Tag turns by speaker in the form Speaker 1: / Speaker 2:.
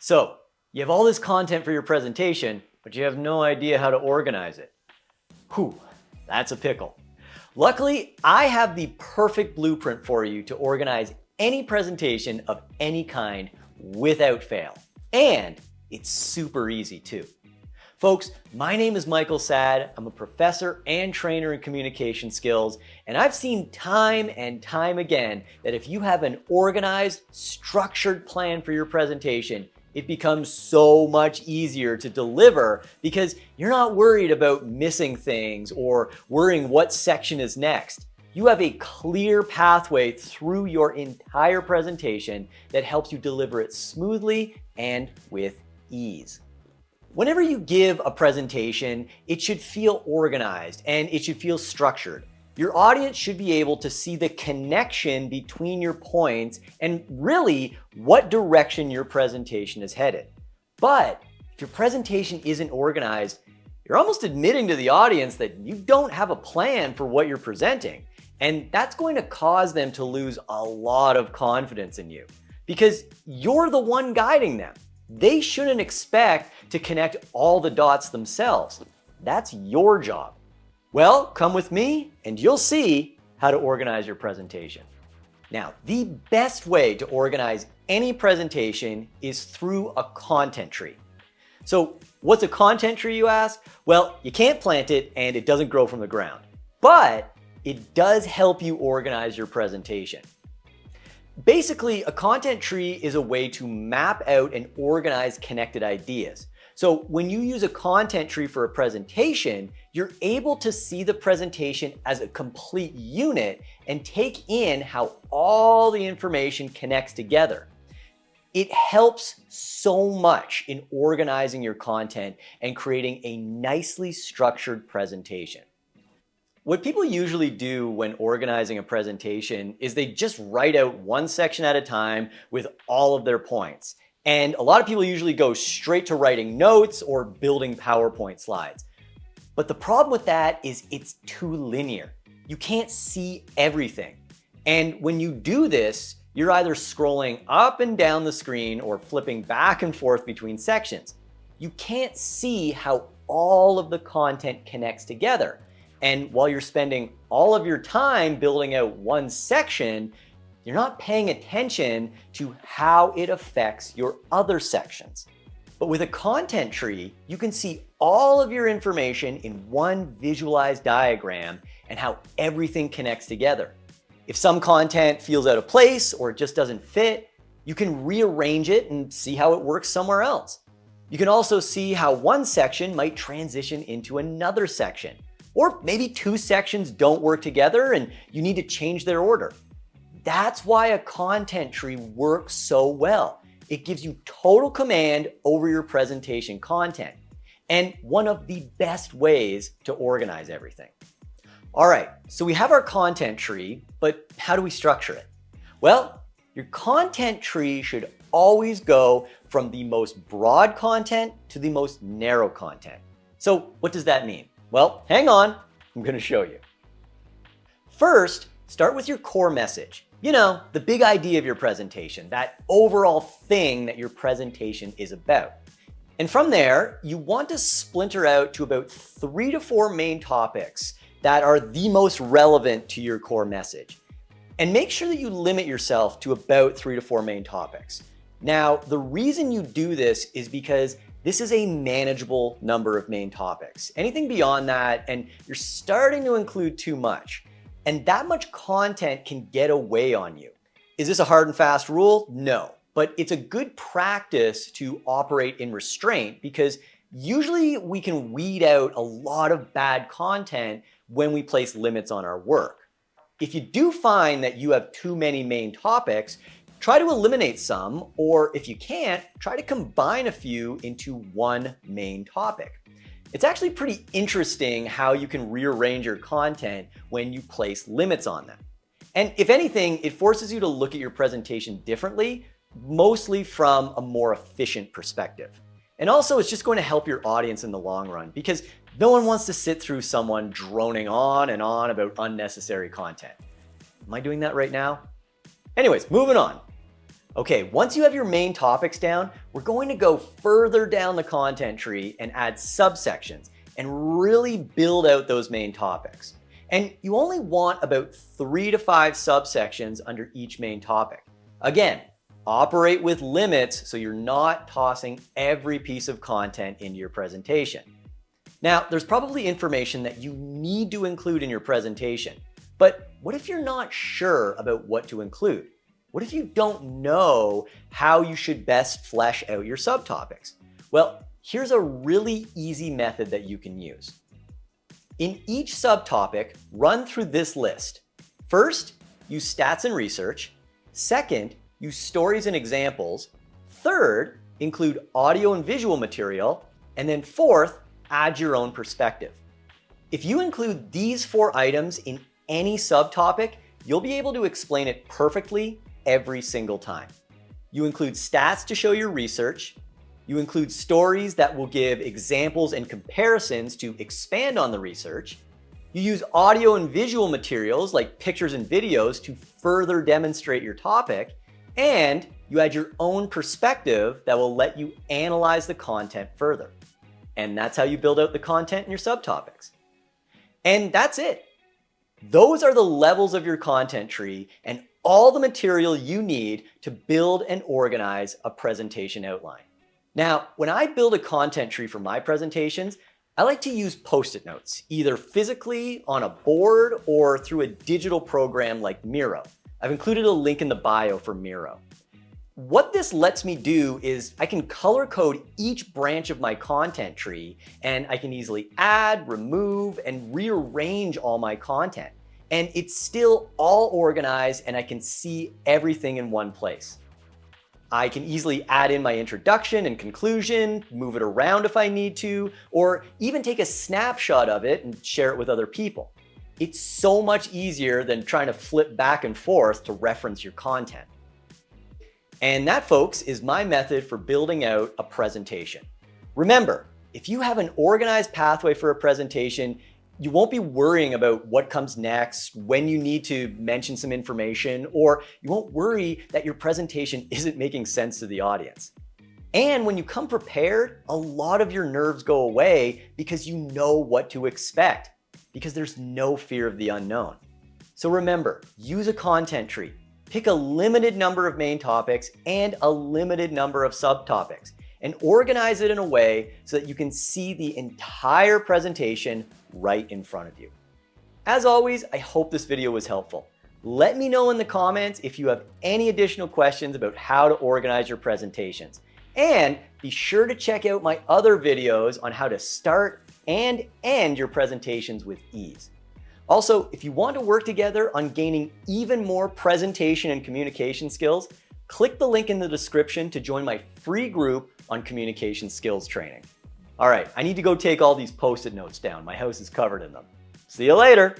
Speaker 1: So you have all this content for your presentation, but you have no idea how to organize it. Whew, that's a pickle. Luckily, I have the perfect blueprint for you to organize any presentation of any kind without fail. And it's super easy too. Folks, my name is Saad. I'm a professor and trainer in communication skills, and I've seen time and time again that if you have an organized, structured plan for your presentation, it becomes so much easier to deliver because you're not worried about missing things or worrying what section is next. You have a clear pathway through your entire presentation that helps you deliver it smoothly and with ease. Whenever you give a presentation, it should feel organized and it should feel structured. Your audience should be able to see the connection between your points and really what direction your presentation is headed. But if your presentation isn't organized, you're almost admitting to the audience that you don't have a plan for what you're presenting. And that's going to cause them to lose a lot of confidence in you because you're the one guiding them. They shouldn't expect to connect all the dots themselves. That's your job. Well, come with me and you'll see how to organize your presentation. Now, the best way to organize any presentation is through a content tree. So what's a content tree, you ask? Well, you can't plant it and it doesn't grow from the ground, but it does help you organize your presentation. Basically, a content tree is a way to map out and organize connected ideas. So when you use a content tree for a presentation, you're able to see the presentation as a complete unit and take in how all the information connects together. It helps so much in organizing your content and creating a nicely structured presentation. What people usually do when organizing a presentation is they just write out one section at a time with all of their points. And a lot of people usually go straight to writing notes or building PowerPoint slides. But the problem with that is it's too linear. You can't see everything. And when you do this, you're either scrolling up and down the screen or flipping back and forth between sections. You can't see how all of the content connects together. And while you're spending all of your time building out one section, you're not paying attention to how it affects your other sections. But with a content tree, you can see all of your information in one visualized diagram and how everything connects together. If some content feels out of place or it just doesn't fit, you can rearrange it and see how it works somewhere else. You can also see how one section might transition into another section. Or maybe two sections don't work together and you need to change their order. That's why a content tree works so well. It gives you total command over your presentation content and one of the best ways to organize everything. All right, so we have our content tree, but how do we structure it? Well, your content tree should always go from the most broad content to the most narrow content. So what does that mean? Well, hang on, I'm going to show you. First, start with your core message. You know, the big idea of your presentation, that overall thing that your presentation is about. And from there, you want to splinter out to about 3 to 4 main topics that are the most relevant to your core message. And make sure that you limit yourself to about 3 to 4 main topics. Now, the reason you do this is because this is a manageable number of main topics. Anything beyond that, and you're starting to include too much. And that much content can get away on you. Is this a hard and fast rule? No, but it's a good practice to operate in restraint because usually we can weed out a lot of bad content when we place limits on our work. If you do find that you have too many main topics, try to eliminate some, or if you can't, try to combine a few into one main topic. It's actually pretty interesting how you can rearrange your content when you place limits on them. And if anything, it forces you to look at your presentation differently, mostly from a more efficient perspective. And also, it's just going to help your audience in the long run because no one wants to sit through someone droning on and on about unnecessary content. Am I doing that right now? Anyways, moving on. Okay, once you have your main topics down, we're going to go further down the content tree and add subsections and really build out those main topics. And you only want about 3 to 5 subsections under each main topic. Again, operate with limits so you're not tossing every piece of content into your presentation. Now, there's probably information that you need to include in your presentation, but what if you're not sure about what to include? What if you don't know how you should best flesh out your subtopics? Well, here's a really easy method that you can use. In each subtopic, run through this list. First, use stats and research. Second, use stories and examples. Third, include audio and visual material. And then fourth, add your own perspective. If you include these 4 items in any subtopic, you'll be able to explain it perfectly every single time. You include stats to show your research. You include stories that will give examples and comparisons to expand on the research. You use audio and visual materials like pictures and videos to further demonstrate your topic. And you add your own perspective that will let you analyze the content further. And that's how you build out the content in your subtopics. And that's it. Those are the levels of your content tree and all the material you need to build and organize a presentation outline. Now, when I build a content tree for my presentations, I like to use Post-it notes, either physically on a board or through a digital program like Miro. I've included a link in the bio for Miro. What this lets me do is I can color code each branch of my content tree, and I can easily add, remove, and rearrange all my content. And it's still all organized and I can see everything in one place. I can easily add in my introduction and conclusion, move it around if I need to, or even take a snapshot of it and share it with other people. It's so much easier than trying to flip back and forth to reference your content. And that, folks, is my method for building out a presentation. Remember, if you have an organized pathway for a presentation, you won't be worrying about what comes next, when you need to mention some information, or you won't worry that your presentation isn't making sense to the audience. And when you come prepared, a lot of your nerves go away because you know what to expect, because there's no fear of the unknown. So remember, use a content tree. Pick a limited number of main topics and a limited number of subtopics, and organize it in a way so that you can see the entire presentation right in front of you. As always, I hope this video was helpful. Let me know in the comments if you have any additional questions about how to organize your presentations. And be sure to check out my other videos on how to start and end your presentations with ease. Also, if you want to work together on gaining even more presentation and communication skills, click the link in the description to join my free group on communication skills training. All right, I need to go take all these Post-it notes down. My house is covered in them. See you later.